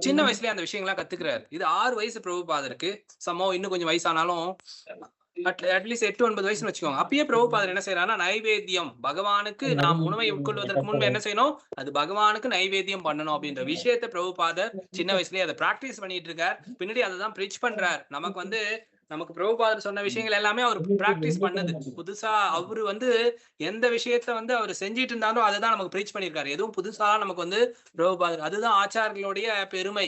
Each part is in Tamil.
சின்ன வயசுலயே அந்த விஷயங்கள்லாம் கத்துக்கிறாரு. இது 6 வயசு பிரபுபாதருக்கு. இன்னும் கொஞ்சம் வயசானாலும் அட்லீஸ்ட் 8, 9 வயசுன்னு வச்சுக்கோங்க. அப்பயே பிரபுபாதர் என்ன செய்யறாருன்னா, நைவேத்தியம் பகவானுக்கு நாம் உணவை உட்கொள்வதற்கு முன்பு என்ன செய்யணும்? அது பகவானுக்கு நைவேத்தியம் பண்ணணும் அப்படின்ற விஷயத்த பிரபுபாதர் சின்ன வயசுலயே அதை பிராக்டிஸ் பண்ணிட்டு இருக்கார். பின்னாடி அதை தான் பிரிச் பண்றார். நமக்கு பிரபுபாதர் சொன்ன விஷயங்கள் எல்லாமே அவர் பிராக்டிஸ் பண்ணது. புதுசா அவரு எந்த விஷயத்த அவர் செஞ்சிட்டு இருந்தாலும் அதை தான் நமக்கு பிரீச் பண்ணியிருக்காரு. எதுவும் புதுசா நமக்கு பிரபுபாதர் அதுதான் ஆச்சார்களுடைய பெருமை.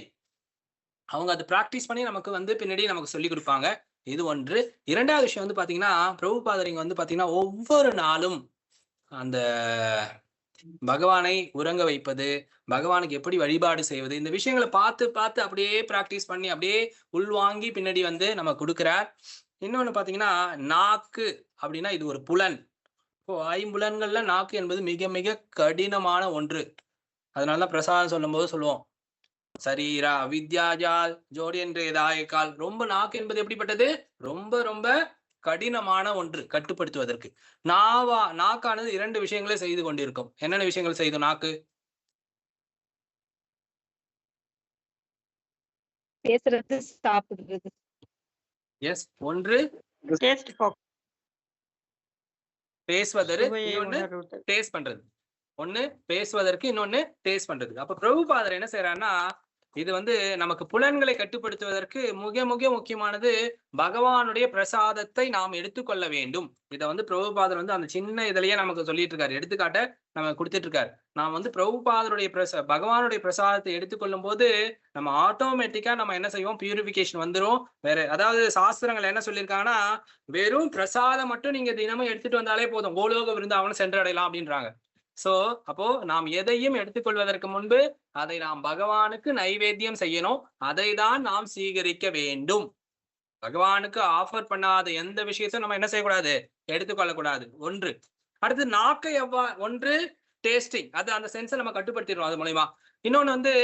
அவங்க அதை பிராக்டிஸ் பண்ணி நமக்கு பின்னாடி நமக்கு சொல்லி கொடுப்பாங்க. இது ஒன்று. இரண்டாவது விஷயம் பாத்தீங்கன்னா, பிரபுபாதர் இங்க பாத்தீங்கன்னா ஒவ்வொரு நாளும் அந்த பகவானை உறங்க வைப்பது, பகவானுக்கு எப்படி வழிபாடு செய்வது, இந்த விஷயங்களை பார்த்து பார்த்து அப்படியே பிராக்டிஸ் பண்ணி அப்படியே உள்வாங்கி பின்னாடி நம்ம கொடுக்கிறார். இன்னொன்னு பாத்தீங்கன்னா, நாக்கு அப்படின்னா இது ஒரு புலன். இப்போ ஐம்புலன்கள்ல நாக்கு என்பது மிக மிக கடினமான ஒன்று. அதனாலதான் பிரசாதம் சொல்லும் போது சொல்லுவோம், சரீரா வித்யாஜால் ஜோடி என்றேதாயக்கால். ரொம்ப நாக்கு என்பது எப்படிப்பட்டது? ரொம்ப ரொம்ப கடினமான ஒன்று கட்டுப்படுத்துவதற்கு. நாக்கானது 2 விஷயங்களை செய்து கொண்டிருக்கும். என்னென்ன விஷயங்கள் செய்து நாக்கு? பேசுறது, சாப்பிடுறது. எஸ், ஒன்று பேசுவதற்கு, இன்னொன்னு டேஸ்ட் பண்றது. ஒண்ணு பேசுவதற்கு, இன்னொன்னு டேஸ்ட் பண்றது. அப்ப பிரபுபாதர் என்ன செய்யறாருன்னா, இது நமக்கு புலன்களை கட்டுப்படுத்துவதற்கு மிக மிக முக்கியமானது பகவானுடைய பிரசாதத்தை நாம் எடுத்துக்கொள்ள வேண்டும். இதை பிரபுபாதர் அந்த சின்ன இதுலயே நமக்கு சொல்லிட்டு இருக்காரு. எடுத்துக்காட்ட நம்ம கொடுத்துட்டு இருக்காரு. நாம் பிரபுபாதருடைய பகவானுடைய பிரசாதத்தை எடுத்துக்கொள்ளும் போது நம்ம ஆட்டோமேட்டிக்கா நம்ம என்ன செய்வோம்? பியூரிபிகேஷன் வந்துரும். வேற அதாவது சாஸ்திரங்கள் என்ன சொல்லியிருக்காங்கன்னா, வெறும் பிரசாதம் மட்டும் நீங்க தினமும் எடுத்துட்டு வந்தாலே போதும், கோலோக விருந்தாவனம் சென்றடையலாம் அப்படின்றாங்க. அப்போ நாம் எதையும் எடுத்துக்கொள்வதற்கு முன்பு அதை நாம் பகவானுக்கு நைவேத்தியம் செய்யணும். அதை தான் நாம் சீகரிக்க வேண்டும். பகவானுக்கு ஆஃபர் பண்ணாத எந்த விஷயத்தையும் நம்ம என்ன செய்யக்கூடாது? எடுத்துக்கொள்ளக்கூடாது. ஒன்று. அடுத்து நாக்கை ஒன்று டேஸ்டிங், அது அந்த சென்ஸை நம்ம கட்டுப்படுத்திடுறோம் அது மூலமா. இன்னொன்னு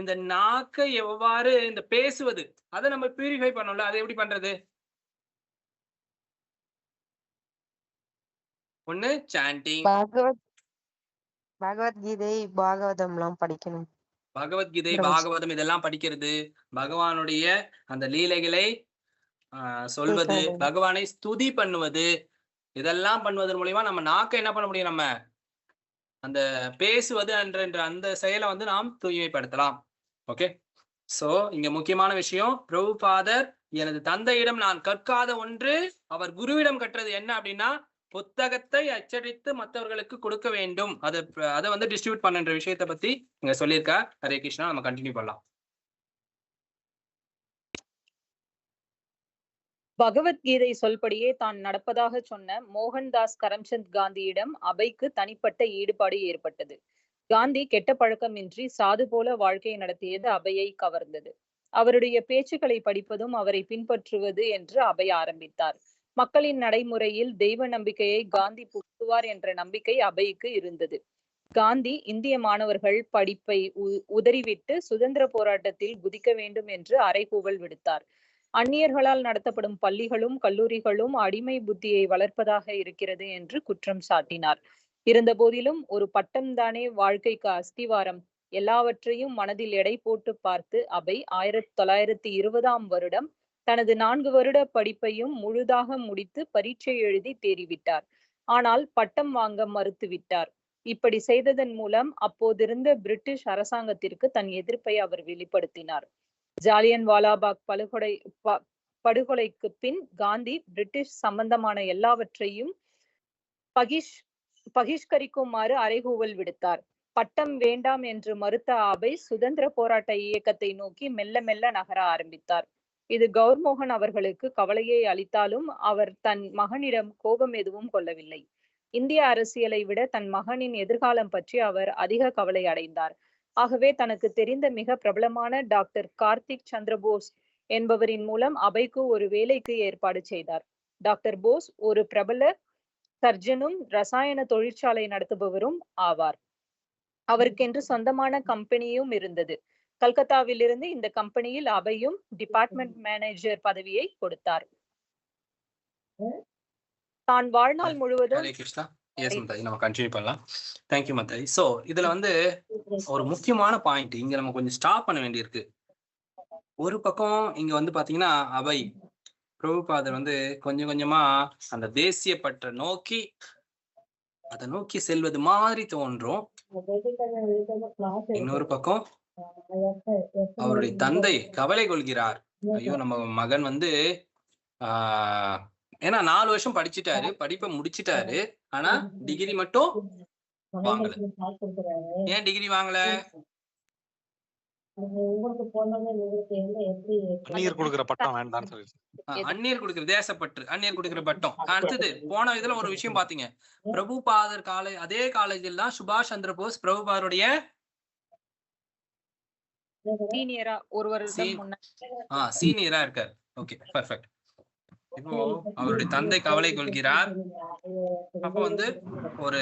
இந்த நாக்கை எவ்வாறு இந்த பேசுவது, அதை நம்ம பியூரிஃபை பண்ணோம்ல, அதை எப்படி பண்றது? ஒண்ணு சாண்டிங், பகவத்கீதை, பாகவதம் எல்லாம் படிக்கணும். பகவத்கீதை, பாகவதம் இதெல்லாம் படிக்கிறது, பகவானுடைய அந்த லீலைகளை சொல்வது, பகவானை ஸ்துதி பண்ணுவது, இதெல்லாம் பண்ணுவதன் மூலியமா நம்ம நாக்கை என்ன பண்ண முடியும்? நம்ம அந்த பேசுவது என்ற அந்த செயலை நாம் தூய்மைப்படுத்தலாம். ஓகே. இங்க முக்கியமான விஷயம், பிரபுபாதர் எனது தந்தையிடம் நான் கற்காத ஒன்று அவர் குருவிடம் கற்றது என்ன அப்படின்னா, புத்தகத்தை அச்சடித்து மற்றவர்களுக்கு கொடுக்க வேண்டும், அதை டிஸ்ட்ரிபியூட் பண்ணுன்ற விஷயத்தை பத்தி இங்க சொல்லியிருக்கார். ஹரே கிருஷ்ணா. நம்ம கண்டினியூ பண்ணலாம். பகவத்கீதை சொல்படியே தான் நடப்பதாக சொன்ன மோகன்தாஸ் கரம்சந்த் காந்தியிடம் அபைக்கு தனிப்பட்ட ஈடுபாடு ஏற்பட்டது. காந்தி கெட்ட பழக்கமின்றி சாது போல வாழ்க்கை நடத்தியது அபையை கவர்ந்தது. அவருடைய பேச்சுக்களை படிப்பதும் அவரை பின்பற்றுவது என்று அபை ஆரம்பித்தார். மக்களின் நடைமுறையில் தெய்வ நம்பிக்கையை காந்தி புகுத்துவார் என்ற நம்பிக்கை அபைக்கு இருந்தது. காந்தி இந்திய மாணவர்கள் படிப்பை உதறிவிட்டு சுதந்திர போராட்டத்தில் குதிக்க வேண்டும் என்று அறைகூவல் விடுத்தார். அந்நியர்களால் நடத்தப்படும் பள்ளிகளும் கல்லூரிகளும் அடிமை புத்தியை வளர்ப்பதாக இருக்கிறது என்று குற்றம் சாட்டினார். இருந்த போதிலும் ஒரு பட்டம் தானே வாழ்க்கைக்கு அஸ்திவாரம், எல்லாவற்றையும் மனதில் எடை போட்டு பார்த்து அபை 1920ஆம் வருடம் தனது 4 வருட படிப்பையும் முழுதாக முடித்து பரீட்சை எழுதி தேறிவிட்டார். ஆனால் பட்டம் வாங்க மறுத்துவிட்டார். இப்படி செய்ததன் மூலம் அப்போதிருந்த பிரிட்டிஷ் அரசாங்கத்திற்கு தன் எதிர்ப்பை அவர் வெளிப்படுத்தினார். ஜாலியன் வாலாபாக் படுகொலைக்கு பின் காந்தி பிரிட்டிஷ் சம்பந்தமான எல்லாவற்றையும் பகிஷ்கரிக்குமாறு அறைகூவல் விடுத்தார். பட்டம் வேண்டாம் என்று மறுத்த அபை சுதந்திர போராட்ட இயக்கத்தை நோக்கி மெல்ல மெல்ல நகர ஆரம்பித்தார். இது கௌர்மோகன் அவர்களுக்கு கவலையை அளித்தாலும் அவர் தன் மகனிடம் கோபம் எதுவும் கொள்ளவில்லை. இந்திய அரசியலை விட தன் மகனின் எதிர்காலம் பற்றி அவர் அதிக கவலை அடைந்தார். ஆகவே தனக்கு தெரிந்த மிக பிரபலமான டாக்டர் கார்த்திக் சந்திர போஸ் என்பவரின் மூலம் அபைக்கு ஒரு வேலைக்கு ஏற்பாடு செய்தார். டாக்டர் போஸ் ஒரு பிரபல சர்ஜனும் ரசாயன தொழிற்சாலை நடத்துபவரும் ஆவார். அவருக்கென்று சொந்தமான கம்பெனியும் இருந்தது. கல்கத்தாவிலிருந்து இந்த கம்பெனியில் அபையும் டிபார்ட்மெண்ட் மேனேஜர் பதவியை கொடுத்தார். தான் வாழ்நாள் முழுவதும் எஸ் மத்தாய், நம்ம கண்டினியூ பண்ணலாம். தேங்க்யூ மத்தாய். ஸோ இதுல வந்து ஒரு முக்கியமான பாயிண்ட் இங்க நம்ம கொஞ்சம் ஸ்டாப் பண்ண வேண்டியிருக்கு. ஒரு பக்கம் இங்க வந்து பாத்தீங்கன்னா அவை பிரபுபாதர் வந்து கொஞ்சம் கொஞ்சமா அந்த தேசிய பற்றை நோக்கி அதை நோக்கி செல்வது மாதிரி தோன்றும். இன்னொரு பக்கம் அவருடைய தந்தை கவலை கொள்கிறார். ஐயோ, நம்ம மகன் வந்து ஏன்னா 4 வருஷம் படிச்சுட்டாரு, படிப்பை முடிச்சிட்டாரு, ஆனா டிகிரி மட்டும் வாங்கல. ஏன் டிகிரி வாங்கல? அந்நியர் கொடுக்கிற பட்டம் வேண்டாம்னு சொல்லி, அந்நியர் கொடுக்கிற தேசப்பற்று, அந்நியர் கொடுக்கிற பட்டம். அடுத்தது போன இதுல ஒரு விஷயம் பாத்தீங்க, பிரபுபாதர் அதே காலேஜில் தான் சுபாஷ் சந்திர போஸ் பிரபுபாதருடைய சீனியரா ஒரு வருஷம் முன்னாடி சீனியரா இருக்காரு. Okay, perfect. இப்போ அவருடைய தந்தை கவலை கொள்கிறார். அப்ப வந்து ஒரு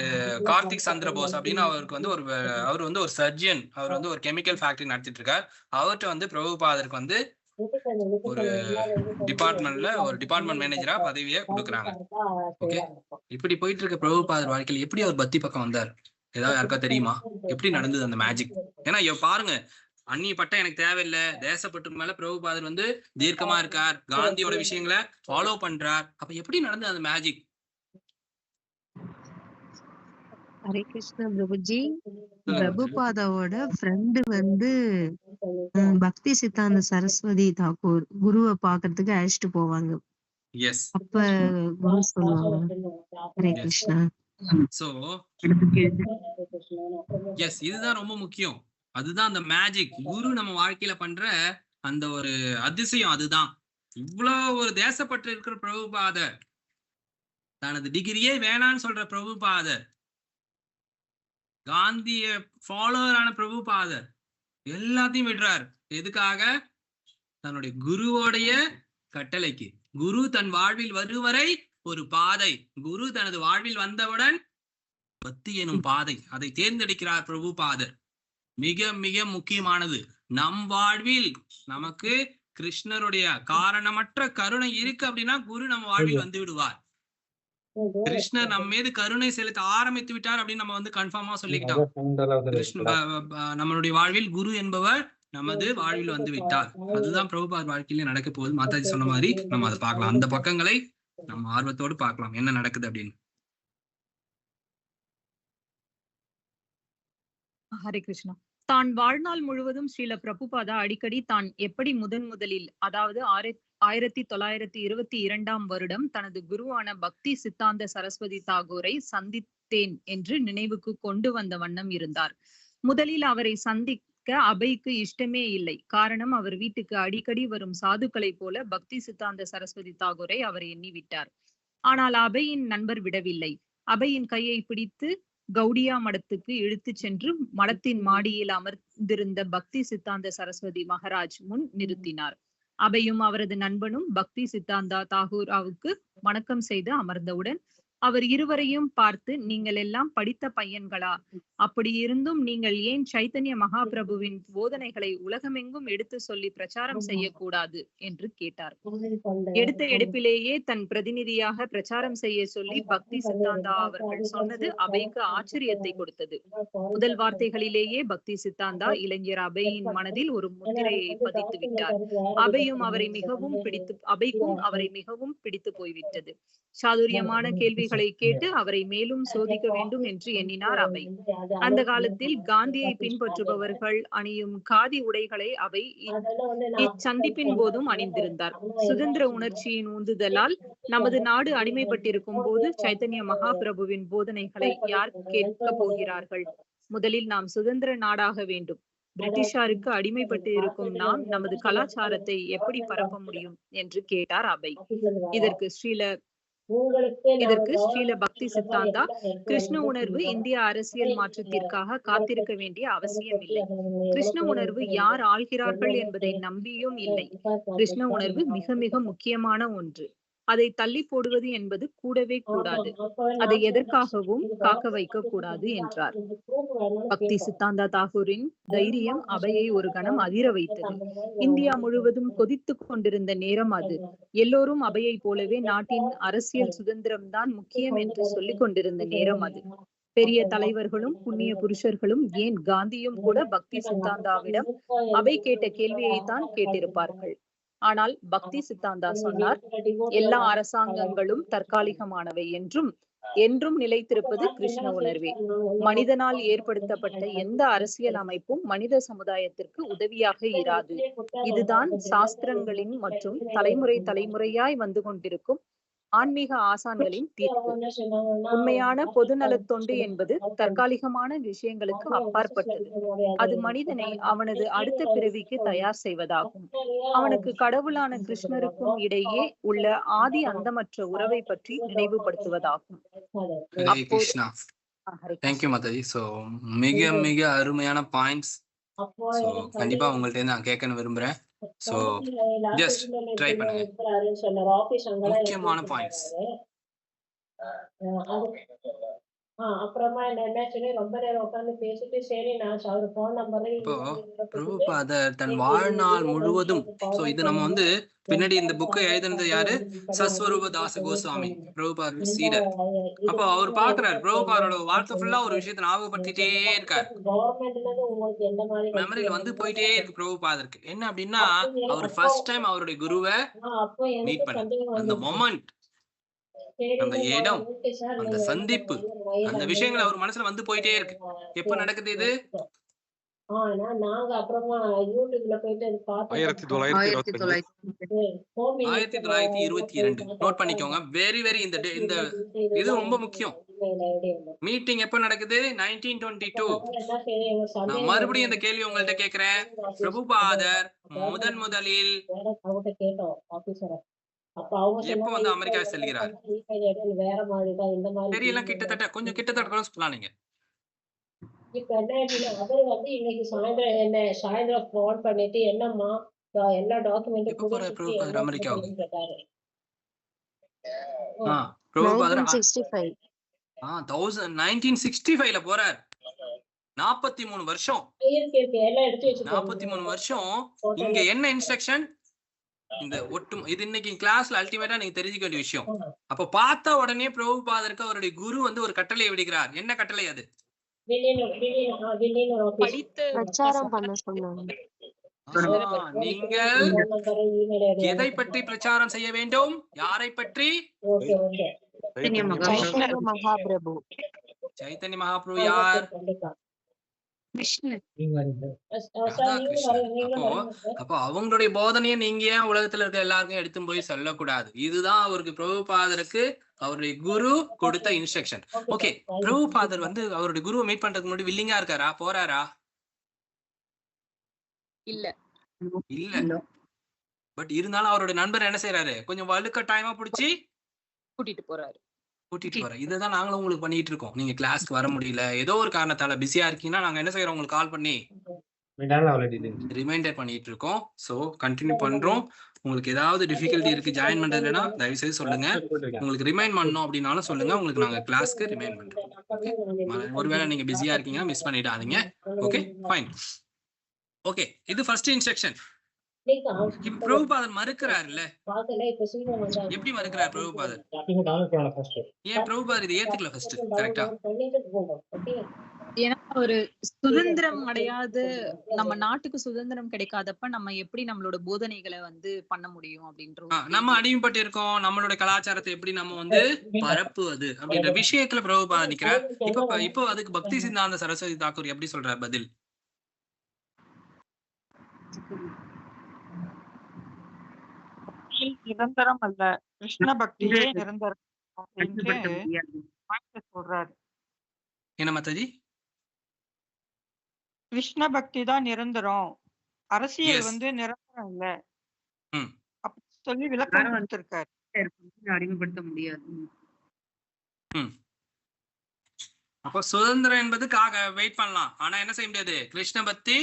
கார்த்திக் சந்திர போஸ் அப்படின்னு அவருக்கு வந்து அவர் வந்து ஒரு சர்ஜன், அவர் வந்து ஒரு கெமிக்கல் ஃபேக்டரி நடத்திட்டு இருக்கார். அவர்கிட்ட வந்து பிரபுபாதருக்கு வந்து ஒரு டிபார்ட்மெண்ட்ல ஒரு டிபார்ட்மெண்ட் மேனேஜரா பதவியை கொடுக்குறாங்க. ஓகே, இப்படி போயிட்டு இருக்க பிரபுபாதர் வாழ்க்கையில் எப்படி அவர் பக்தி பக்கம் வந்தார்? ஏதாவது யாருக்கா தெரியுமா எப்படி நடந்தது அந்த மேஜிக்? ஏன்னா பாருங்க, அந்நிய பட்டம் எனக்கு தேவையில்லை, தேசப்பட்டு மேல பிரபுபாதர் வந்து தீர்க்கமா இருக்கார், காந்தியோட விஷயங்களை ஃபாலோ பண்றார். அப்ப எப்படி நடந்தது அந்த மேஜிக்? ஹரே கிருஷ்ணா பிரபுஜி. பிரபுபாதாவோட ஃப்ரெண்டு வந்து பக்தி சித்தாந்த சரஸ்வதி தாக்கூர் குருவை பாக்குறதுக்கு அழைச்சிட்டு போவாங்க. எஸ், அப்ப குரு சொல்லுவாங்க ஹரே கிருஷ்ணா. சோ எஸ், இதுதான் ரொம்ப முக்கியம். அதுதான் அந்த மேஜிக். குரு நம்ம வாழ்க்கையில பண்ற அந்த ஒரு அதிசயம். அதுதான் இவ்வளவு ஒரு தேசப்பற்று இருக்கிற பிரபுபாதர், தனது டிகிரியே வேணான்னு சொல்ற பிரபுபாதர், காந்திய ஃபாலோவரான பிரபுபாதர் எல்லாத்தையும் விடுறார். எதுக்காக? தன்னுடைய குருவோடைய கட்டளைக்கு. குரு தன் வாழ்வில் வருவரை ஒரு பாதை, குரு தனது வாழ்வில் வந்தவுடன் பக்தி எனும் பாதை, அதை தேர்ந்தெடுக்கிறார் பிரபுபாதர். மிக மிக முக்கியமானது, நம் வாழ்வில் நமக்கு கிருஷ்ணருடைய காரணமற்ற கருணை இருக்கு அப்படின்னா குரு நம்ம வாழ்வில் வந்து விடுவார். கிருஷ்ணர் நம்ம மீது கருணை செலுத்த ஆரம்பித்து விட்டார் அப்படின்னு நம்ம வந்து கன்ஃபார்மா சொல்லிக்கிட்டோம். நம்மளுடைய வாழ்வில் குரு என்பவர் நமது வாழ்வில் வந்து விட்டார். அதுதான் பிரபுபாதர் வாழ்க்கையில நடக்க போகுது. மாதாஜி சொன்ன மாதிரி நம்ம அதை பார்க்கலாம். அந்த பக்கங்களை நம்ம ஆர்வத்தோடு பார்க்கலாம் என்ன நடக்குது அப்படின்னு. ஹரே கிருஷ்ணா. தான் வாழ்நாள் முழுவதும் ஸ்ரீல பிரபுபாதா அடிக்கடி தான் எப்படி முதலில் அதாவது 1922 வருடம் தனது குருவான பக்தி சித்தாந்த சரஸ்வதி தாகூரை சந்தித்தேன் என்று நினைவுக்கு கொண்டு வந்த வண்ணம் இருந்தார். முதலில் அவரை சந்திக்க அபைக்கு இஷ்டமே இல்லை. காரணம், அவர் வீட்டுக்கு அடிக்கடி வரும் சாதுக்களை போல பக்தி சித்தாந்த சரஸ்வதி தாகூரை அவர் எண்ணிவிட்டார். ஆனால் அபையின் நண்பர் விடவில்லை. அபையின் கையை பிடித்து கௌடியா மடத்துக்கு இழுத்து சென்று மடத்தின் மாடியில் அமர்ந்திருந்த பக்தி சித்தாந்த சரஸ்வதி மகாராஜ் முன் நிறுத்தினார். அபையும் அவரது நண்பனும் பக்தி சித்தாந்தா தாகூராவுக்கு வணக்கம் செய்து அமர்ந்தவுடன் அவர் இருவரையும் பார்த்து, நீங்கள் எல்லாம் படித்த பையன்களா? அப்படி இருந்தும் நீங்கள் ஏன் சைத்தன்ய மகாபிரபுவின் போதனைகளை உலகமெங்கும் எடுத்து சொல்லி பிரச்சாரம் செய்யக்கூடாது என்று கேட்டார். எடுத்த எடுப்பிலேயே தன் பிரதிநிதியாக பிரச்சாரம் செய்ய சொல்லி பக்தி சித்தாந்தா அவர்கள் சொன்னது அபைக்கு ஆச்சரியத்தை கொடுத்தது. முதல் வார்த்தைகளிலேயே பக்தி சித்தாந்தா இளைஞர் அபையின் மனதில் ஒரு முத்திரையை பதித்து விட்டார். அபைக்கும் அவரை மிகவும் பிடித்து போய்விட்டது. சாதுரியமான கேள்விகளை கேட்டு அவரை மேலும் சோதிக்க வேண்டும் என்று எண்ணினார் அபை. அந்த காலத்தில் காந்தியை பின்பற்றுபவர்கள் அணியும் காதி உடைகளை அபை இச்சந்திப்பின் போதும் அணிந்திருந்தார். சுதந்திர உணர்ச்சியின் உந்துதலால் நமது நாடு அடிமைப்பட்டிருக்கும் போது சைத்தன்ய மகாபிரபுவின் போதனைகளை யார் கேட்க போகிறார்கள்? முதலில் நாம் சுதந்திர நாடாக வேண்டும். பிரிட்டிஷாருக்கு அடிமைப்பட்டு இருக்கும் நாம் நமது கலாச்சாரத்தை எப்படி பரப்ப முடியும் என்று கேட்டார் அபை. இதற்கு ஸ்ரீல பக்தி சித்தாந்தா, கிருஷ்ண உணர்வு இந்திய அரசியல் மாற்றத்திற்காக காத்திருக்க வேண்டிய அவசியம் இல்லை. கிருஷ்ண உணர்வு யார் ஆள்கிறார்கள் என்பதை நம்பியும் இல்லை. கிருஷ்ண உணர்வு மிக மிக முக்கியமான ஒன்று. அதை தள்ளி போடுவது என்பது கூடவே கூடாது. அதை எதற்காகவும் காக்க வைக்க கூடாது என்றார். பக்தி சித்தாந்தா தாகூரின் தைரியம் அவையை ஒரு கணம் அதிர வைத்தது. இந்தியா முழுவதும் கொதித்துக் கொண்டிருந்த நேரம் அது. எல்லோரும் அவையை போலவே நாட்டின் அரசியல் சுதந்திரம்தான் முக்கியம் என்று சொல்லிக் கொண்டிருந்த நேரம் அது. பெரிய தலைவர்களும் புண்ணிய புருஷர்களும் ஏன் காந்தியும் கூட பக்தி சித்தாந்தாவிடம் அவை கேட்ட கேள்வியைத்தான் கேட்டிருப்பார்கள். ஆனால் பக்தி சித்தாந்தா சொன்னார், எல்லா அரசாங்கங்களும் தற்காலிகமானவை என்றும் என்றும் நிலைத்திருப்பது கிருஷ்ண உணர்வே. மனிதனால் ஏற்படுத்தப்பட்ட எந்த அரசியல் அமைப்பும் மனித சமுதாயத்திற்கு உதவியாக இராது. இதுதான் சாஸ்திரங்களின் மற்றும் தலைமுறையாய் வந்து கொண்டிருக்கும் ஆன்மீக ஆசான்களின் தீர்ப்பு. உண்மையான பொதுநலத் தொண்டு என்பது தற்காலிகமான விஷயங்களுக்கு அப்பாற்பட்டது. அது மனிதனை அவனது அடுத்த பிறவிக்கு தயார் செய்வதாகும். அவனுக்கு கடவுளான கிருஷ்ணருக்கும் இடையே உள்ள ஆதி அந்தமற்ற உறவை பற்றி நினைவுபடுத்துவதாகும். ஹரே கிருஷ்ணா. தேங்க்யூ மாதாஜி. சோ மிக மிக அருமையான பாயிண்ட்ஸ். சோ கண்டிப்பா உங்கள்ட்ட நான் கேட்கணும் விரும்புறேன். சோ ஜஸ்ட் ட்ரை பண்ணுங்க. முக்கியமான பாயிண்ட்ஸ். அப்புறமா என்ன ரொம்ப நேரம் உட்கார்ந்து பேசிட்டு சரி நான் அவர் போன் நம்பர்ல இப்போ பிரபுபாதர் தன் வாழ்நாள் முழுவதும், சோ இது நம்ம வந்து பின்னாடி இந்த புக்கை எழுதினது யாரு? சஸ்வரூப தாச கோஸ்வாமி, பிரபுபாதர் சீடர். அப்போ அவர் பாக்குறாரு பிரபுபாதரோட வாழ்க்கை ஃபுல்லா ஒரு விஷயத்தை ஞாபகப்படுத்திட்டே இருக்காரு. மெமரியில வந்து போயிட்டே இருக்கு பிரபுபாதருக்கு. என்ன அப்படின்னா, அவர் ஃபர்ஸ்ட் டைம் அவருடைய குருவை மீட் பண்ண அந்த மொமெண்ட், அந்த இடம், அந்த சந்திப்பு, அந்த விஷயங்கள் அவர் மனசுல வந்து போயிட்டே இருக்கு. எப்ப நடக்குது இது? நாங்க அப்புறமா யூடியூப்ல போயிட்டு 1922 நோட் பண்ணிக்கோங்க. வெரி வெரி இந்த இது ரொம்ப முக்கியம். மீட்டிங் எப்ப நடக்குது? 1922. நான் மறுபடியும் இந்த கேள்வி உங்கள்ட்ட கேக்குறேன். பிரபுபாதர் முதலில் எப்ப வந்து அமெரிக்கா செல்கிறார்? தெரியல, கிட்டத்தட்ட கொஞ்சம் கிட்டத்தட்ட சொல்லலாம் நீங்க. இப்ப என்ன அவர் வந்து இன்னைக்கு சாயந்தரம் போன் பண்ணிட்டு என்னம்மா எல்லா டாக்குமெண்ட் பிரபுபாதர் அமெரிக்காவுக்கு கேட்டாரு. 1965ல போறார். 43 வருஷம். 43 வருஷம். இங்க என்ன இன்ஸ்ட்ரக்ஷன்? இந்த இது இன்னைக்கு கிளாஸ்ல அல்டிமேட்டா நீங்க தெரிஞ்சுக்க வேண்டிய விஷயம். அப்ப பார்த்த உடனே பிரபுபாதருக்கு அவருடைய குரு வந்து ஒரு கட்டளையை விடுகிறார். என்ன கட்டளை அது? பிரச்சாரம் பண்ண சொன்னாங்க. நீங்கள் எதை பற்றி பிரச்சாரம் செய்ய வேண்டும்? யாரை பற்றி? மகாபிரபு. சைத்தன்ய மகாபிரபு யார்? அப்போ அவங்களுடைய போதனையை நீங்க ஏன் உலகத்துல இருக்க எல்லாருக்கும் எடுத்து போய் சொல்லக்கூடாது? இதுதான் அவருக்கு பிரபுபாதருக்கு அவருடைய குரு கொடுத்த இன்ஸ்ட்ரக்ஷன். ஓகே, பிரபுபாதர் வந்து அவருடைய குருவை மீட் பண்றதுக்கு முன்னாடி வில்லிங்கா இருக்காரா? போறாரா? இல்ல. பட் இருந்தாலும் அவருடைய நண்பர் என்ன செய்யறாரு? கொஞ்சம் வலுக்கட்டாயமா பிடிச்சி கூட்டிட்டு போறாரு. இதுதான் நாங்களும் உங்களுக்கு பண்ணிட்டு இருக்கோம். நீங்க கிளாஸ்க்கு வர முடியல, ஏதோ ஒரு காரணத்தால பிஸியா இருக்கீங்கன்னா நாங்க என்ன செய்யறோம்? உங்களுக்கு கால் பண்ணி ரிமைண்டர் பண்ணிட்டு இருக்கோம். சோ கண்டினியூ பண்றோம். உங்களுக்கு ஏதாவது டிஃபிகல்ட்டி இருக்கு ஜாயின் பண்றதுன்னா தயவு செய்து சொல்லுங்க. உங்களுக்கு ரிமைண்ட் பண்ணணும் அப்படின்னாலும் சொல்லுங்க. உங்களுக்கு நாங்க கிளாஸ்க்கு ரிமைண்ட் பண்றோம். ஒருவேளை நீங்க பிஸியா இருக்கீங்கன்னா மிஸ் பண்ணிடாதீங்க. Okay, fine. ஓகே, இது ஃபர்ஸ்ட் இன்ஸ்ட்ரக்ஷன். பிரபுபாதர் மறுக்கிறாருல்ல? எப்படி மறுக்கிறார் பிரபுபாதர்? ஏன் பிரபுபாதர் இதை ஏத்துக்கல ஃபர்ஸ்ட்? கரெக்டா? ஏன்னா ஒரு சுதந்திரம் அடையாது, நம்ம நாட்டுக்கு சுதந்திரம் கிடைக்காதப்ப நம்ம எப்படி நம்மளோட போதனைகளை வந்து பண்ண முடியும் அப்படின்ற நம்ம அடிமைப்பட்டு இருக்கோம். நம்மளோட கலாச்சாரத்தை எப்படி நம்ம வந்து பரப்புவது அப்படின்ற விஷயத்துல பிரபுபாதர் நிக்கிறார். இப்போ அதுக்கு பக்தி சித்தாந்த சரஸ்வதி தாக்கூர் எப்படி சொல்றார் பதில்? நிரந்தரம் அல்ல, கிருஷ்ண பக்தியே நிரந்தரம் சொல்றாரு. என்ன மாதாஜி? கிருஷ்ண பக்தி தான் நிரந்தரம், அரசியல் வந்து நிரந்தரம் இல்ல அப்படி சொல்லி விளக்கம் கொடுத்திருக்காரு. அடிமைப்படுத்த முடியாது. அப்போ சுதந்திரம் என்பதுக்காக வெயிட் பண்ணலாம், ஆனா என்ன செய்ய முடியாது? கிருஷ்ண பக்தி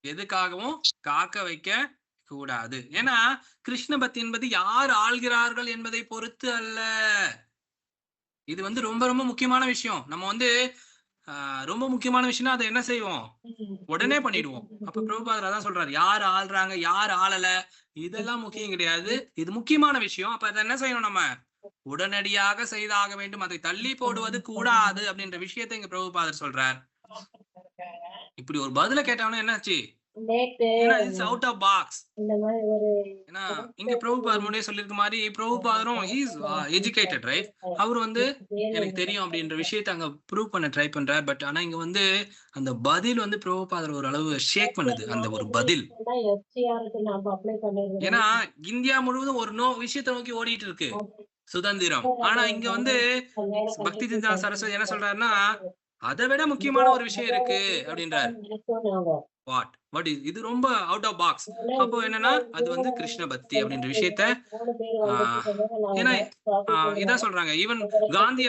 எதுக்காகவும் காக்க வைக்க கூடாது. ஏன்னா கிருஷ்ண பக்தி என்பது யார் ஆள்கிறார்கள் என்பதை பொறுத்து அல்ல. இது வந்து ரொம்ப ரொம்ப முக்கியமான விஷயம். நம்ம ரொம்ப முக்கியமான விஷயம்னா அதை என்ன செய்வோம், உடனே பண்ணிடுவோம். அப்ப பிரபுபாதர் அதான் சொல்றாரு, யார் ஆள்றாங்க யார் ஆளல இதெல்லாம் முக்கியம் கிடையாது, இது முக்கியமான விஷயம். அப்ப அதை என்ன செய்யணும், நம்ம உடனடியாக செய்தாக வேண்டும், அதை தள்ளி போடுவது கூடாது அப்படின்ற விஷயத்தை இங்க பிரபுபாதர் சொல்றார். இப்படி ஒரு பதில கேட்டவன என்னாச்சு, அவுட் ஆஃப் பாக்ஸ். ஏன்னா இங்க பிரபுபாதர் முன்னே சொல்லிருக்க மாதிரி பிரபுபாதரும் இஸ் எஜுகேட்டட் ரைட். அவர் எனக்கு தெரியும் அப்படின்ற விஷயத்த அங்க ப்ரூவ் பண்ண ட்ரை பண்றார். பட் ஆனா இங்க அந்த பதில் பிரபுபாதர் ஒரு அளவு ஷேக் பண்ணுது, அந்த ஒரு பதில். ஏன்னா இந்தியா முழுவதும் ஒரு விஷயத்தை நோக்கி ஓடிட்டு இருக்கு, சுதந்திரம். ஆனா இங்க பக்தி சித்தாந்த சரஸ்வதி என்ன சொல்றாருன்னா, அதை விட முக்கியமான ஒரு விஷயம் இருக்கு அப்படின்றார். வாட் இஸ் இது, ரொம்ப அவுட் ஆஃப் பாக்ஸ். அப்போ என்னன்னா அது கிருஷ்ண பக்தி அப்படின்ற விஷயத்த ஏன்னா இதான் சொல்றாங்க. ஈவன் காந்தி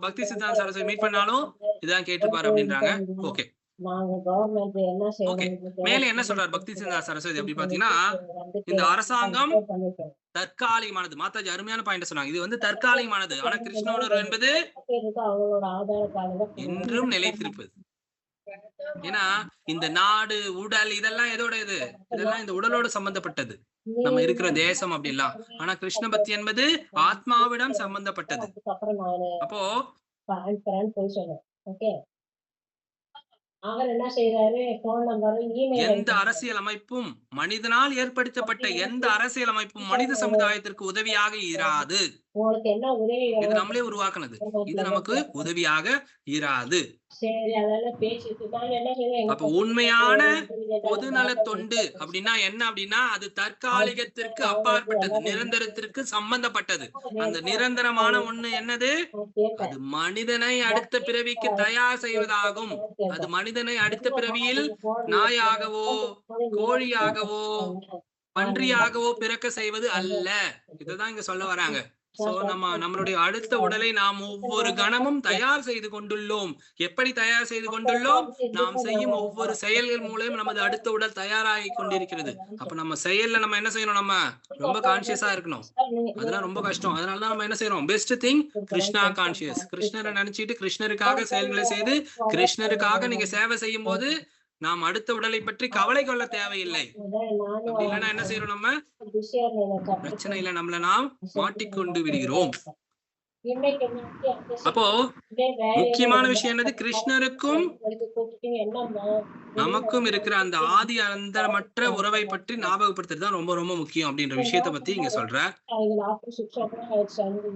பக்தி சித்தாந்த சரஸ்வதி மீட் பண்ணாலும் இதான் கேட்டுப்பாரு அப்படின்றாங்க. ஓகே மேல என்ன சொல்றாரு பக்தி சித்தாந்த சரஸ்வதி அப்படி பாத்தீங்கன்னா, இந்த அரசாங்கம் தற்காலிகமானது. மாதாஜி அருமையான பாயிண்ட் சொன்னாங்க, இது தற்காலிகமானது. ஆனா கிருஷ்ண உணர்வு என்பது என்றும் நிலைத்திருப்பது. ஏன்னா இந்த நாடு உடல் இதெல்லாம் எதோட இதெல்லாம் இந்த உடலோடு சம்பந்தப்பட்டது, நம்ம இருக்கிற தேசம் அப்படிலாம். ஆனா கிருஷ்ண பக்தி என்பது ஆத்மாவிடம் சம்பந்தப்பட்டது. அப்போ அவர் என்ன செய்யறாரு, போன் நம்பர், இமெயில், எந்த அரசியல் அமைப்பும் மனிதனால் ஏற்படுத்தப்பட்ட எந்த அரசியல் அமைப்பும் மனித சமுதாயத்திற்கு உதவியாக இராது. உங்களுக்கு என்ன உதவி இது நம்மளே உருவாக்குனது, இது நமக்கு உதவியாக இராது. சரி, அதெல்லாம் பேசிட்டு தான் என்ன செய்யணும். அப்ப உண்மையான பொதுநல தொண்டு அப்படின்னா என்ன அப்படின்னா, அது தற்காலிகத்திற்கு அப்பாற்பட்டது, நிரந்தரத்திற்கு சம்பந்தப்பட்டது. அந்த நிரந்தரமான ஒண்ணு என்னது, அது மனிதனை அடுத்த பிறவிக்கு தயார் செய்வதாகும். அது மனிதனை அடுத்த பிறவியில் நாயாகவோ கோழியாகவோ பன்றியாகவோ பிறக்க செய்வது அல்ல. இதுதான் இங்க சொல்ல வராங்க. சோ நம்மளுடைய அடுத்த உடலை நாம் ஒவ்வொரு கணமும் தயார் செய்து கொண்டுள்ளோம். எப்படி தயார் செய்து கொண்டுள்ளோம், நாம் செய்யும் ஒவ்வொரு செயல்கள் மூலம் நமது அடுத்த உடல் தயாராகி கொண்டிருக்கிறது. அப்ப நம்ம செயல்ல நம்ம என்ன செய்யணும், நம்ம ரொம்ப கான்சியஸா இருக்கணும். அதெல்லாம் ரொம்ப கஷ்டம். அதனாலதான் நம்ம என்ன செய்யறோம், பெஸ்ட் திங் கிருஷ்ணா கான்சியஸ். கிருஷ்ணரை நினைச்சிட்டு கிருஷ்ணருக்காக செயல்களை செய்து கிருஷ்ணருக்காக நீங்க சேவை செய்யும் போது நாம் அடுத்த உடலை பற்றி கவலை கொள்ள தேவையில்லை. அப்படி இல்லைன்னா என்ன செய்யறோம், நம்ம பிரச்சனையில நம்மள நாம் மாட்டிக்கொண்டு விடுகிறோம். அப்போ முக்கியமான விஷயம் என்னது, கிருஷ்ணருக்கும் நமக்கும் இருக்கிற அந்த ஆதி அந்தரமற்ற உறவை பற்றி ஞாபகப்படுத்துறது தான் ரொம்ப ரொம்ப முக்கியம் அப்படின்ற விஷயத்தை பத்தி இங்க சொல்ற.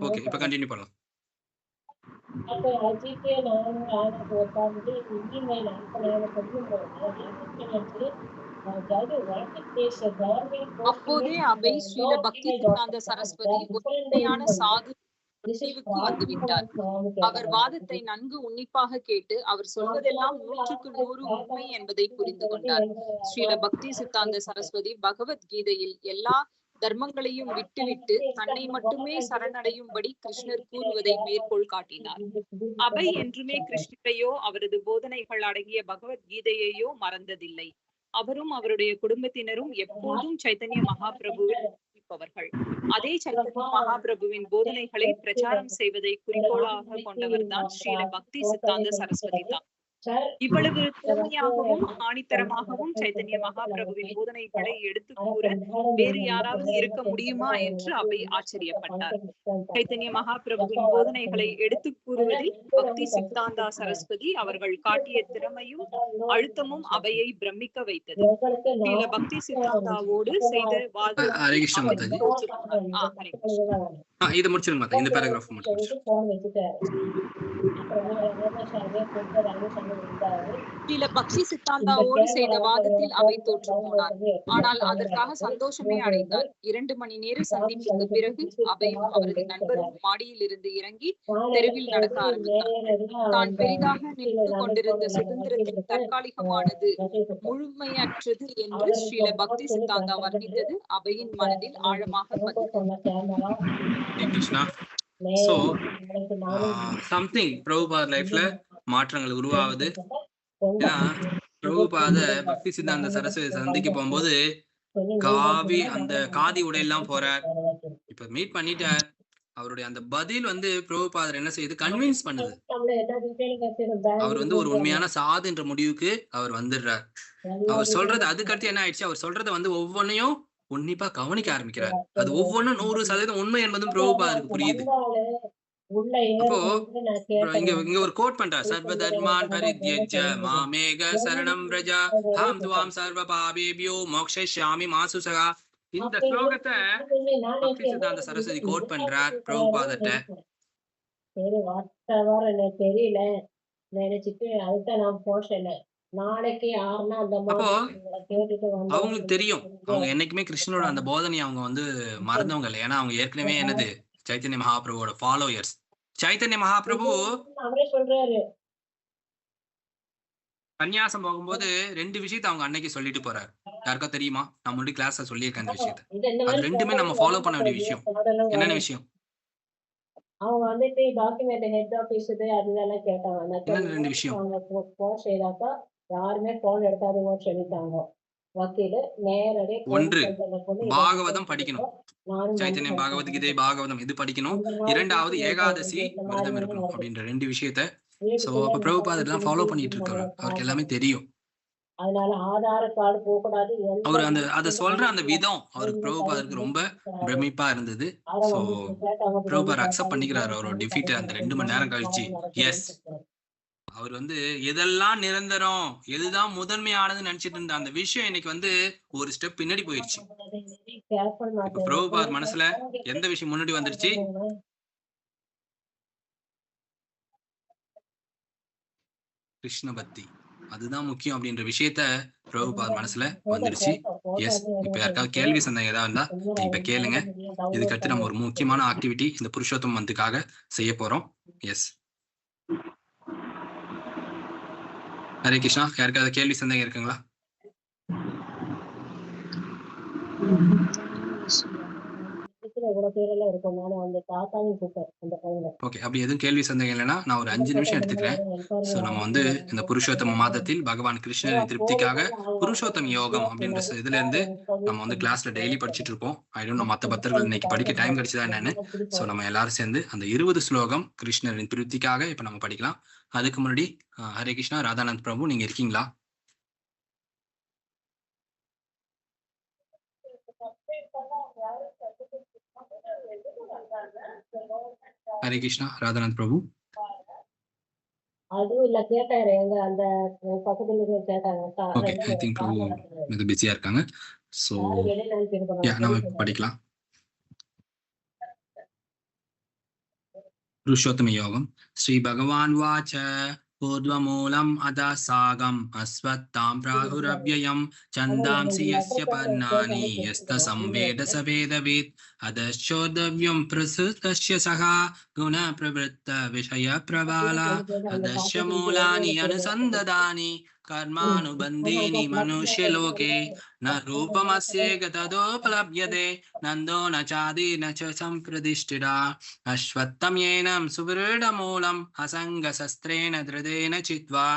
ஓகே, இப்ப கண்டினியூ பண்ணலாம். அப்போ அஜித்தே நானும் ஆனது உட்காந்து இமெயில் அப்போதே அபை ஸ்ரீல பக்தி சித்தாந்த சரஸ்வதி உண்மையான சாது முடிவுக்கு வந்துவிட்டார். அவர் வாதத்தை நன்கு உன்னிப்பாக கேட்டு அவர் சொல்வதெல்லாம் 100க்கு 100 உண்மை என்பதை புரிந்து கொண்டார். ஸ்ரீல பக்தி சித்தாந்த சரஸ்வதி பகவத்கீதையில் எல்லா தர்மங்களையும் விட்டுவிட்டு தன்னை மட்டுமே சரணடையும்படி கிருஷ்ணர் கூறுவதை மேற்கோள் காட்டினார். அபை என்றுமே கிருஷ்ணரையோ அவரது போதனைகள் அடங்கிய பகவத்கீதையையோ மறந்ததில்லை. அவரும் அவருடைய குடும்பத்தினரும் எப்போதும் சைத்தன்ய மகாபிரபுவில் இருப்பவர்கள். அதே சைத்தன்ய மகாபிரபுவின் போதனைகளை பிரச்சாரம் செய்வதை குறிக்கோளாக கொண்டவர்தான் ஸ்ரீல பக்தி சித்தாந்த சரஸ்வதி தான். இவ்வளவு தூய்மையாகவும் ஆணித்தரமாகவும் சைத்தன்ய மகாபிரபுவின் போதனைகளை எடுத்து கூற வேறு யாராவது இருக்க முடியுமா என்று அவை ஆச்சரியப்பட்டார். சைத்தன்ய மகாபிரபுவின் போதனைகளை எடுத்து கூறுவதில் பக்தி சித்தாந்தா சரஸ்வதி அவர்கள் காட்டிய திறமையும் அழுத்தமும் அவையை பிரமிக்க வைத்தது. ஸ்ரீல பக்தி சித்தாந்தாவோடு செய்த இது முடிச்சிருங்க, இந்த பேராகிராஃப் ஸ்ரீல பக்தி சித்தாந்தாவோடு செய்த வாதத்தில் அவை தோற்று போனார். ஆனால் அதற்காக சந்தோஷமே அடைந்தார். 2 மணி நேர சந்திப்புக்கு பிறகு அவையும் அவரது நண்பரும் மாடியில் இருந்து இறங்கி தெருவில் நடக்க ஆரம்பித்தார். தான் பெரிதாக நின்று கொண்டிருந்த சுதந்திரத்தின் தற்காலிகமானது, முழுமையற்றது என்று ஸ்ரீல பக்தி சித்தாந்தா வர்ணித்தது அவையின் மனதில் ஆழமாக So, something பிரபுபாத லைஃப்ல மாற்றங்கள் உருவாகுது. ஏன்னா பிரபுபாத பக்தி சித்தாந்த சரஸ்வதி சந்திக்க போகும்போது காவி அந்த காதி உடையெல்லாம் போறார். இப்ப மீட் பண்ணிட்டார். அவருடைய அந்த பதில் வந்து பிரபுபாதர் என்ன செய்யுது, கன்வின்ஸ் பண்ணுது. அவர் வந்து ஒரு உண்மையான சாது என்ற முடிவுக்கு அவர் வந்துடுறார். அவர் சொல்றது அதுக்கடுத்து என்ன ஆயிடுச்சு, அவர் சொல்றத வந்து ஒவ்வொன்னையும் உன்னிப்பா கவனிக்க ஆரம்பிக்கிறார். அது ஒவ்வொன்னும் 100% உண்மை என்பதும் பிரபுபாதருக்கு புரியுது. அப்போ இங்க ஒரு கோட் பண்றார், சர்வ தர்மான் பரித்யஜ்ய மாமேக சரணம் பிரஜா ஹம் துவாம் சர்வ பாபேபியோ மோக்ஷயிஷ்யாமி மா சுசகா. இந்த ஸ்லோகத்தை பக்தி சித்தாந்த சரஸ்வதி கோட் பண்றார் பிரபுபாதர்ட்ட. எனக்கு தெரியல நினைச்சிட்டு அதுதான் நான் போஷல நாளைக்கு யாருன்னா அந்த அப்போ கேட்டுட்டு அவங்களுக்கு தெரியும், அவங்க என்னைக்குமே கிருஷ்ணனோட அந்த போதனையை அவங்க வந்து மறந்தவங்க இல்லை. ஏன்னா அவங்க ஏற்கனவே என்னது சைத்தன்ய மகாபிரபுவோட ஃபாலோயர்ஸ். சைத்தன்ய மகாபிரபு அவரே சொல்றாரு சன்னியாசம் போகும்போது 2 விஷயத்த அவங்க அன்னைக்கு சொல்லிட்டு போறாரு. யாருக்கா தெரியுமா? நான் முன்னாடி கிளாஸ்ல சொல்லியிருக்கேன் அந்த விஷயத்த. அது ரெண்டுமே நம்ம ஃபாலோ பண்ண வேண்டிய விஷயம். என்னென்ன விஷயம்? அவங்க வந்துட்டு டாக்குமெண்ட் ஹெட் ஆபீஸ் அதெல்லாம் கேட்டாங்க. என்னென்ன 2 விஷயம்? அவங்க போன் செய்தாக்கா யாருமே போன் எடுக்காதீங்கன்னு சொல்லிட்டாங்க வக்கீல். நேரடி 1 பாகவதம் படிக்கணும், சைத்தன்ய பகவத்கீதை பாகவதம் இது படிக்கணும். 2வது ஏகாதசி விரதம் இருக்கணும் அப்படின்ற 2 விஷயத்த. சோ அப்ப பிரபுபாதர் எல்லாம் ஃபாலோ பண்ணிட்டு இருக்காரு. அவருக்கு எல்லாமே தெரியும். அதனால ஆதார் கார்டு போகக்கூடாது. அவர் அந்த அத சொல்ற அந்த விதம் அவருக்கு பிரபுபாதருக்கு ரொம்ப பிரமிப்பா இருந்தது. சோ பிரபுபாதர் அக்செப்ட் பண்ணிக்கிறாரு அவரோட டிஃபீட். அந்த 2 மணி நேரம் கழிச்சு எஸ் அவர் வந்து எதெல்லாம் நிரந்தரம், எதுதான் முதன்மையானதுன்னு நினைச்சிட்டு இருந்த அந்த விஷயம் இன்னைக்கு வந்து ஒரு ஸ்டெப் பின்னாடி போயிடுச்சு. இப்ப பிரபுபாதர் மனசுல எந்த விஷயம் முன்னாடி வந்துருச்சு? கிருஷ்ண பக்தி, அதுதான் முக்கியம் அப்படின்ற விஷயத்த பிரபுபாதர் மனசுல வந்துருச்சு. எஸ் இப்ப யாருக்காவது கேள்வி சந்தேகம் ஏதாவது இருந்தா இப்ப கேளுங்க. இதுக்கடுத்து நம்ம ஒரு முக்கியமான ஆக்டிவிட்டி இந்த புருஷோத்தம் மந்த்துக்காக செய்ய போறோம். எஸ் ஹரே கிருஷ்ணா. யாருக்காவது கேள்வி சந்தேகம் இருக்குங்களா? ஓகே, அப்படி எதுவும் கேள்வி சந்தேகம் இல்லைன்னா நான் ஒரு 5 நிமிஷம் எடுத்துக்கிறேன். ஸோ நம்ம வந்து இந்த புருஷோத்தம மாதத்தில் பகவான் கிருஷ்ணரின் திருப்திக்காக புருஷோத்தம யோகம் அப்படின்ற இதுல இருந்து நம்ம வந்து கிளாஸ்ல டெய்லி படிச்சுட்டு இருப்போம். ஐடோன்ட் நோ மற்ற பக்தர்கள் இன்னைக்கு படிக்க டைம் கிடைச்சதா என்னன்னு. ஸோ நம்ம எல்லாரும் சேர்ந்து அந்த 20 ஸ்லோகம் கிருஷ்ணரின் திருப்திக்காக இப்ப நம்ம படிக்கலாம். அதுக்கு முன்னாடி ஹரே கிருஷ்ணா. ராதானந்த் பிரபு நீங்க இருக்கீங்களா? ஹரே கிருஷ்ணா. ராதானந்த் பிரபு அதுவும் இல்ல கேட்டாரு எங்க அந்த பக்கத்துல கேட்டாங்க. ஓகே, ஐ திங்க் பிரபு இது பிஸியா இருக்காங்க. சோ நம்ம படிக்கலாம். புருஷோத்தம யோகம். ஸ்ரீ பகவான் வாச்ச ऊर्ध्वमूलम् अधः सागम् अस्वत्थां प्राहुरव्ययम् छन्दांसि यस्य पर्णानि यस्तसंवेद स वेदवित् अधश्चोर्धव्यम् प्रसृतस्य सः गुणप्रवृत्त विषयप्रबाला अधश्च मूलानि अनुसन्ददानि कर्मानुबन्धीनि मनुष्यलोके न रूपमस्येक तदोपलभ्यते नन्दो न चादि न च सम्प्रतिष्ठिता अश्वत्थमेनं सुदृढमूलम् असङ्गशस्त्रेण धृतेन चित्वा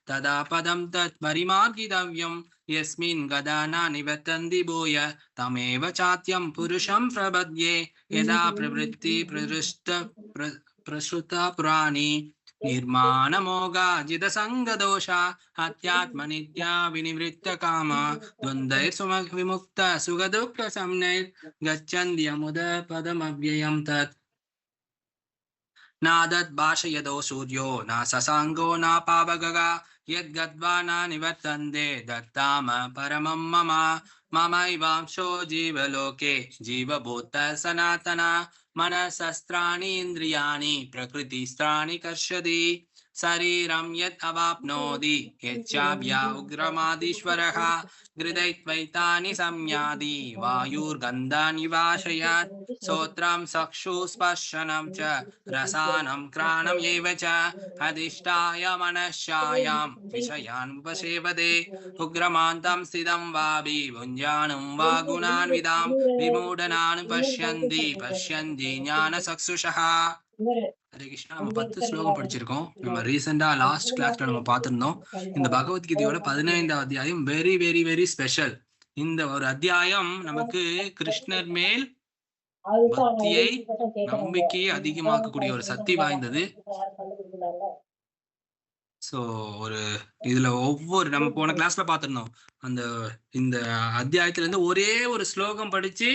तदा पदं तत् परिमार्गितव्यं यस्मिन् गदा न निवर्तन्ति भूय तमेव चात्यं पुरुषं प्रपद्ये यदा प्रवृत्ति प्रसृता पुराणी निर्माणमोगाजितसङ्गदोषा अध्यात्मनित्या विनिवृत्तकामा द्वन्द्वैर्विमुक्त सुखदुःखसंज्ञैर्गच्छन्त्यमुदपदमव्ययं तत् नादद्भाषयदो सूर्यो न शशाङ्को न पावगगा यद्गत्वा न निवर्तन्ते दत्ताम परमं मम ममैवांशो जीवलोके जीवभूत सनातना मनसस्त्राणि इन्द्रियाणि प्रकृतिस्त्राणि कर्षति शरीरं यत् अवाप्नोति यच्चाभ्या उग्रमादीश्वरः हृदयत्वैतानि संयाति वायुर्गन्धान् निवाशयात् श्रोत्रं चक्षुस्पर्शनं च रसानं घ्राणम् एव च अधिष्ठाय मनश्चायां विषयान् उपसेवते उग्रमान्तं स्थितं वापि भुञ्जानं वा गुणान्वितां विमूढनान् पश्यन्ति ஞானசக்ஷுஷः. ஹரே கிருஷ்ணா. நம்ம 10 ஸ்லோகம் படிச்சிருக்கோம். நம்ம ரீசெண்டா லாஸ்ட் கிளாஸ்ல நம்ம பார்த்திருந்தோம். இந்த பகவத்கீதையோட 15வது அத்தியாயம் வெரி வெரி வெரி ஸ்பெஷல். இந்த ஒரு அத்தியாயம் நமக்கு கிருஷ்ணர் மேல் அதுதான் நான் பக்தியை 80% கேக்குறாங்க. நம்பிக்கையை அதிகமாக்கக்கூடிய ஒரு சக்தி வாய்ந்தது. யாரும் கண்டுபிடிக்கலாம்ல? சோ ஒரு இதுல ஒவ்வொரு நம்ம போன கிளாஸ்ல பார்த்திருந்தோம். அந்த இந்த அத்தியாயத்துல இருந்து ஒரே ஒரு ஸ்லோகம் படிச்சு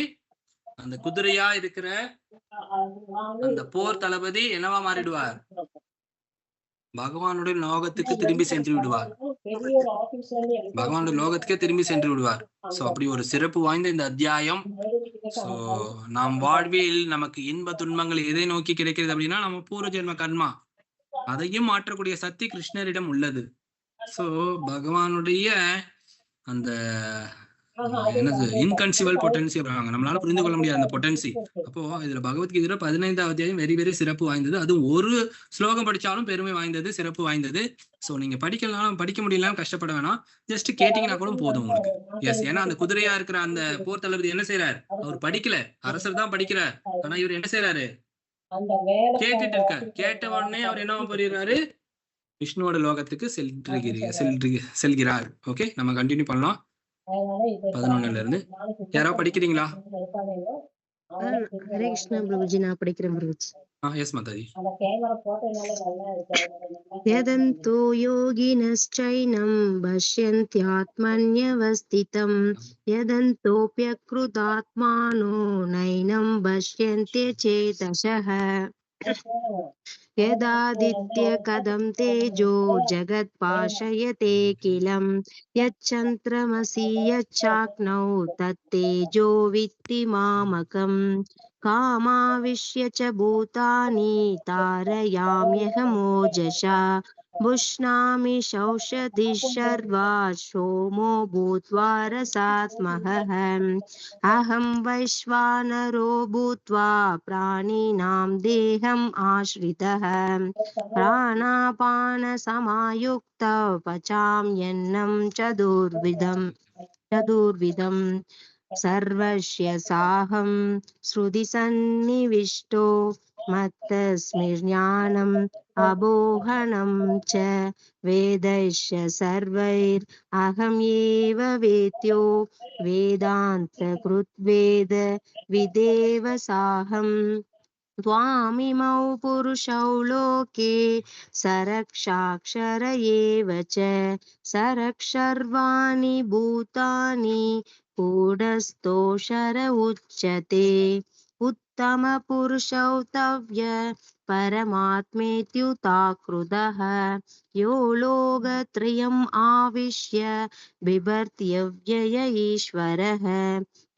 அந்த குதிரையா இருக்கிற அந்த போர் தளபதி என்னவா மாறிடுவார்? பகவானுடைய லோகத்துக்கு திரும்பி சென்று விடுவார். பெரிய ஒரு ஆபீஸ்ல இருந்து எனக்கு பகவானுடைய லோகத்துக்கே திரும்பி சென்று விடுவார். சோ அப்படி ஒரு சிறப்பு வாய்ந்த இந்த அத்தியாயம். சோ நாம் வாழ்வில் நமக்கு இன்ப துன்பங்கள் எதை நோக்கி கிடைக்கிறது அப்படின்னா நம்ம பூர்வ ஜென்ம கர்மா, அதையும் மாற்றக்கூடிய சக்தி கிருஷ்ணரிடம் உள்ளது. சோ பகவானுடைய அந்த என்னது இன்கன்சிவல் பொட்டன்சி சொல்றாங்க, நம்மளால புரிந்து கொள்ள முடியாது அந்த பொட்டன்சி. அப்போ இதுல பகவத்கீதையில 15வது அத்தியாயம் வெரி வெரி சிறப்பு வாய்ந்தது. அது ஒரு ஸ்லோகம் படிச்சாலும் பெருமை வாய்ந்தது, சிறப்பு வாய்ந்தது. சோ நீங்க படிக்கலாம், படிக்க முடியலாம், கஷ்டப்பட வேணாம், ஜஸ்ட் கேட்டீங்கன்னா கூட போதும் உங்களுக்கு. எஸ், ஏன்னா அந்த குதிரையா இருக்கிற அந்த போர் தளபதி என்ன செய்யறாரு? அவர் படிக்கல, அரசர் தான் படிக்கிறார். ஆனா இவர் என்ன செய்யறாரு? கேட்டுட்டு இருக்க. கேட்ட உடனே அவர் என்ன பண்ணிடுறாரு? விஷ்ணுவோட லோகத்துக்கு செல்கிறார். ஓகே, நம்ம கண்டினியூ பண்ணலாம் 11ல இருந்து. யாராவது படிக்கிறீங்களா? ஹரே கிருஷ்ணா பிரபுஜி, நான் படிக்கிறேன் பிரபுஜி. எஸ் மாதாஜி. யதந்தோ யோகினश्चैनं பஷ்யन्त्यात्मन्यवस्थितं யதந்தோப்யக்ருதாத்மானோ நைனம் பஷ்யन्ते சேதசः यदादित्यकदं तेजो जगत्पाशयते किलं यच्चन्द्रमसि यच्चाग्नौ तत्तेजो वित्ति मामकम् कामाविश्य च भूतानि तारयाम्यहमोजसा पुष्णामि शौषधिः सर्वा सोमो भूत्वा रसात्मकः अहं वैश्वानरो भूत्वा प्राणिनां देहम् आश्रितः प्राणापानसमायुक्तौ पचाम्यन्नं चतुर्विधम् सर्वस्य साहं श्रुतिसन्निविष्टो मत्तस्मिज्ञानम् अबोहनं च वेदैश्च सर्वैरहम् एव वेद्यो वेदान्तकृद्वेद विदेव साहम् त्वामिमौ पुरुषौ लोके सरक्षाक्षर एव च सरक्षर्वाणि भूतानि कूटस्थोऽक्षर उच्यते उत्तमपुरुषौ तव्य परमात्मेत्युताकृतः यो लोकत्रयम् आविश्य बिभर्त्यव्यय ईश्वरः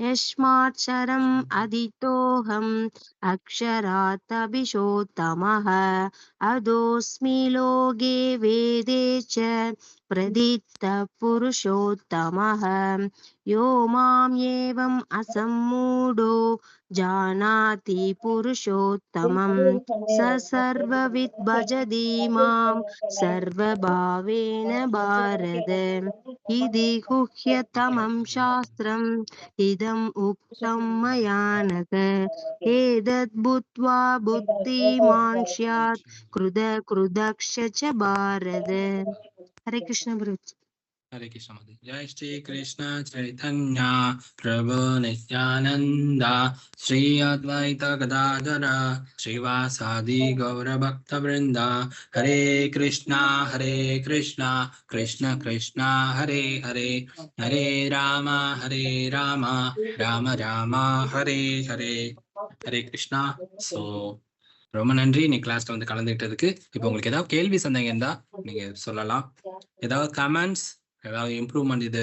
यस्माक्षरम् अदितोऽहम् अक्षरात् अभिषोत्तमः अदोऽस्मि लोके वेदे च प्रदितः पुरुषोत्तमः यो माम् एवम् असम्मूढो जानाति पुरुषोत्तमम् स सर्वविद् भजति मां सर्वभावेन भारत इति गुह्यतमं शास्त्रम् इदम् उक्तं मया नघ एतद् बुद्ध्वा बुद्धिमान् स्यात् कृतकृतश्च च भारत. हरे कृष्ण गुरुजी. हरे कृष्ण माता। जय श्री कृष्ण चैतन्य प्रभु नित्यानंद श्री अद्वैत गदाधर श्रीवासादि गौर भक्त वृंद हरे कृष्णा कृष्ण कृष्ण हरे हरे हरे राम राम राम हरे हरे हरे कृष्णा. सो ரொம்ப நன்றி நீ கிளாஸ்ல வந்து கலந்துக்கிட்டதுக்கு. இப்போ உங்களுக்கு ஏதாவது கேள்வி சந்தேகம் இருந்தா நீங்க சொல்லலாம். ஏதாவது கமெண்ட்ஸ், ஏதாவது இம்ப்ரூவ்மெண்ட், இது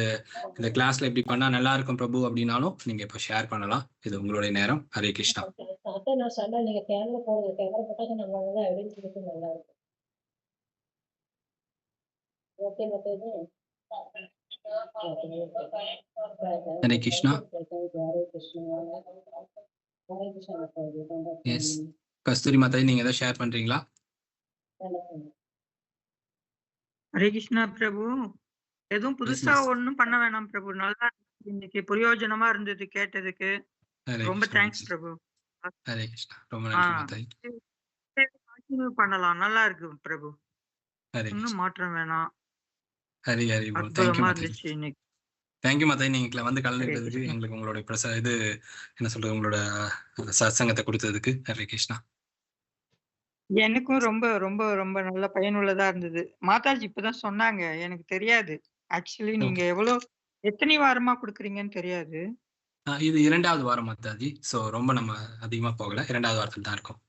இந்த கிளாஸ்ல இப்படி பண்ணா நல்லா இருக்கும் பிரபு அப்படின்னாலும் நீங்க இப்போ ஷேர் பண்ணலாம். இது உங்களுடைய நேரம். ஹரே கிருஷ்ணா. நான் சொன்னேன், நீங்க கேமரா போடுங்க, கேமரா போட்டாக்க நம்ம வந்து ஐடென்டிஃபிகேஷன் நல்லா இருக்கும். ஓகே மத்தது. ஹரே கிருஷ்ணா. ஹரே கிருஷ்ணா. எஸ் கஸ்தூரி மாதாஜி, நீங்க ஏதாவது ஷேர் பண்றீங்களா? ஹரே கிருஷ்ணா பிரபு. எதுவும் புதுசா ஒண்ணும் பண்ண வேணாம் பிரபு. நல்லா இன்னைக்கு பிரயோஜனமா இருந்தது கேட்டதுக்கு. ரொம்ப தேங்க்ஸ் பிரபு. ஹரே கிருஷ்ணா. ரொம்ப நன்றி மாதாஜி. கண்டினியூ பண்ணலாம், நல்லா இருக்கு பிரபு. ஹரே இன்னும் மாற்றம் வேணாம். ஹரி ஹரி. அற்புதமா இருந்துச்சு இன்னைக்கு. தேங்க்யூ மாதாஜி, நீங்க வந்து ஹரே கலந்துக்கிட்டதுக்கு, கிருஷ்ணா. எங்களுக்கு உங்களுடைய இது என்ன சொல்றது, உங்களோட சத்சங்கத்தை கொடுத்ததுக்கு. ஹரே கிருஷ்ணா. எனக்கும் ரொம்ப ரொம்ப ரொம்ப நல்ல பயனுள்ளதா இருந்தது. மாதாஜி இப்பதான் சொன்னாங்க. எனக்கு தெரியாது. ஆக்சுவலி நீங்க எத்தனை வாரமா குடுக்குறீங்கன்னு தெரியாது. இது 2வது வாரம் மாதாஜி. சோ ரொம்ப நம்ம அதிகமா போகல, 2வது வாரத்துல தான் இருக்கும்.